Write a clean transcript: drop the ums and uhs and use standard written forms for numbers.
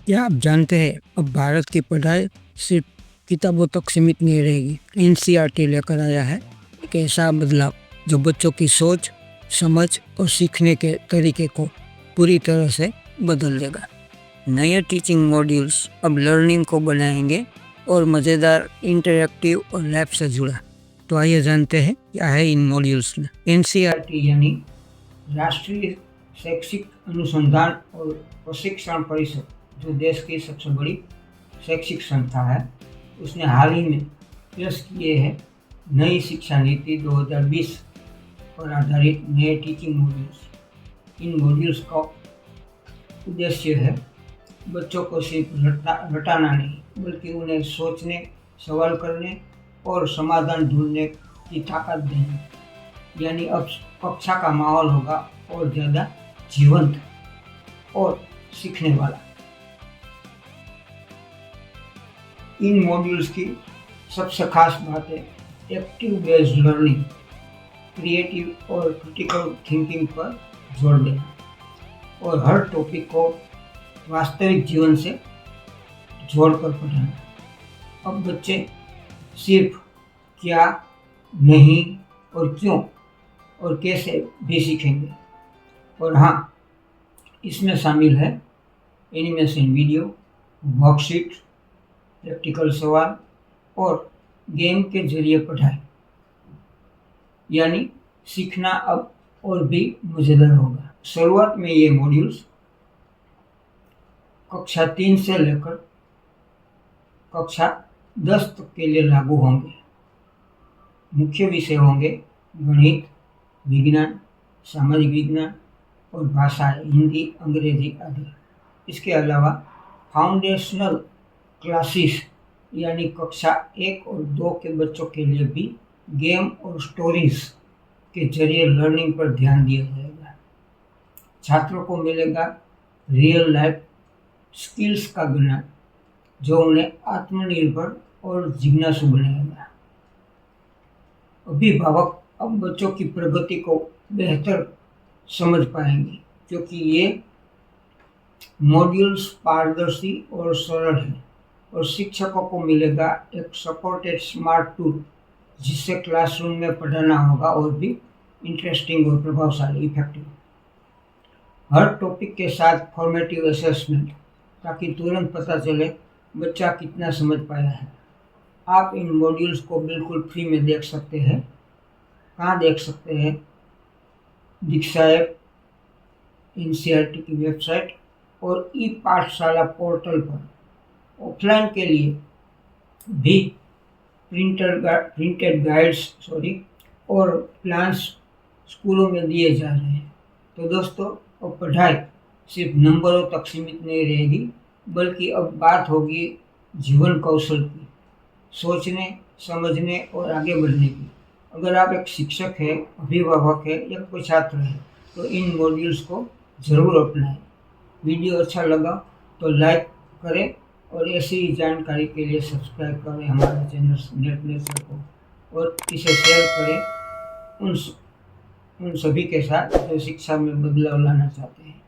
क्या आप जानते हैं अब भारत की पढ़ाई सिर्फ किताबों तक सीमित नहीं रहेगी। एनसीईआरटी लेकर आया है एक ऐसा बदलाव जो बच्चों की सोच, समझ और सीखने के तरीके को पूरी तरह से बदल देगा। नए टीचिंग मॉड्यूल्स अब लर्निंग को बनाएंगे और मज़ेदार, इंटरैक्टिव और लैब से जुड़ा। तो आइए जानते हैं क्या है इन मॉड्यूल्स में। एनसीईआरटी यानी राष्ट्रीय शैक्षिक अनुसंधान और प्रशिक्षण परिषद, जो देश की सबसे बड़ी शैक्षिक संस्था है, उसने हाल ही में पेश किए हैं नई शिक्षा नीति 2020 पर आधारित नए टीचिंग मॉड्यूल्स। इन मॉड्यूल्स का उद्देश्य है बच्चों को सिर्फ रटाना नहीं, बल्कि उन्हें सोचने, सवाल करने और समाधान ढूंढने की ताकत देनी। यानी अब कक्षा का माहौल होगा और ज़्यादा जीवंत और सीखने वाला। इन मॉड्यूल्स की सबसे खास बात है एक्टिव बेस्ड लर्निंग, क्रिएटिव और क्रिटिकल थिंकिंग पर जोर देना और हर टॉपिक को वास्तविक जीवन से जोड़कर पढ़ाना। अब बच्चे सिर्फ क्या, नहीं और क्यों और कैसे भी सीखेंगे। और हाँ, इसमें शामिल है एनिमेशन वीडियो, वर्कशीट, प्रैक्टिकल सवाल और गेम के जरिए पढ़ाई। यानी सीखना अब और भी मज़ेदार होगा। शुरुआत में ये मॉड्यूल्स कक्षा 3 से लेकर कक्षा 10 तक के लिए लागू होंगे। मुख्य विषय होंगे गणित, विज्ञान, सामाजिक विज्ञान और भाषाएं, हिंदी, अंग्रेजी आदि। इसके अलावा फाउंडेशनल क्लासेस यानी कक्षा 1 और 2 के बच्चों के लिए भी गेम और स्टोरीज के जरिए लर्निंग पर ध्यान दिया जाएगा। छात्रों को मिलेगा रियल लाइफ स्किल्स का ज्ञान, जो उन्हें आत्मनिर्भर और जिज्ञासु बनाएगा। अभिभावक अब बच्चों की प्रगति को बेहतर समझ पाएंगे, क्योंकि ये मॉड्यूल्स पारदर्शी और सरल हैं। और शिक्षकों को मिलेगा एक सपोर्टेड स्मार्ट टूल, जिससे क्लासरूम में पढ़ाना होगा और भी इंटरेस्टिंग और प्रभावशाली, इफेक्टिव। हर टॉपिक के साथ फॉर्मेटिव असेसमेंट, ताकि तुरंत पता चले बच्चा कितना समझ पाया है। आप इन मॉड्यूल्स को बिल्कुल फ्री में देख सकते हैं। कहाँ देख सकते हैं? दीक्षा ऐप, एनसीईआरटी की वेबसाइट और ई पाठशाला पोर्टल पर। ऑफलाइन के लिए भी प्रिंटेड गाइड्स और प्लान्स स्कूलों में दिए जा रहे हैं। तो दोस्तों, अब पढ़ाई सिर्फ नंबरों तक सीमित नहीं रहेगी, बल्कि अब बात होगी जीवन कौशल की, सोचने, समझने और आगे बढ़ने की। अगर आप एक शिक्षक है, अभिभावक है या कोई छात्र है, तो इन मॉड्यूल्स को ज़रूर अपनाएं। वीडियो अच्छा लगा तो लाइक करें और ऐसी ही जानकारी के लिए सब्सक्राइब करें हमारे चैनल नेट नेचर को, और इसे शेयर करें उन सभी के साथ जो शिक्षा में बदलाव लाना चाहते हैं।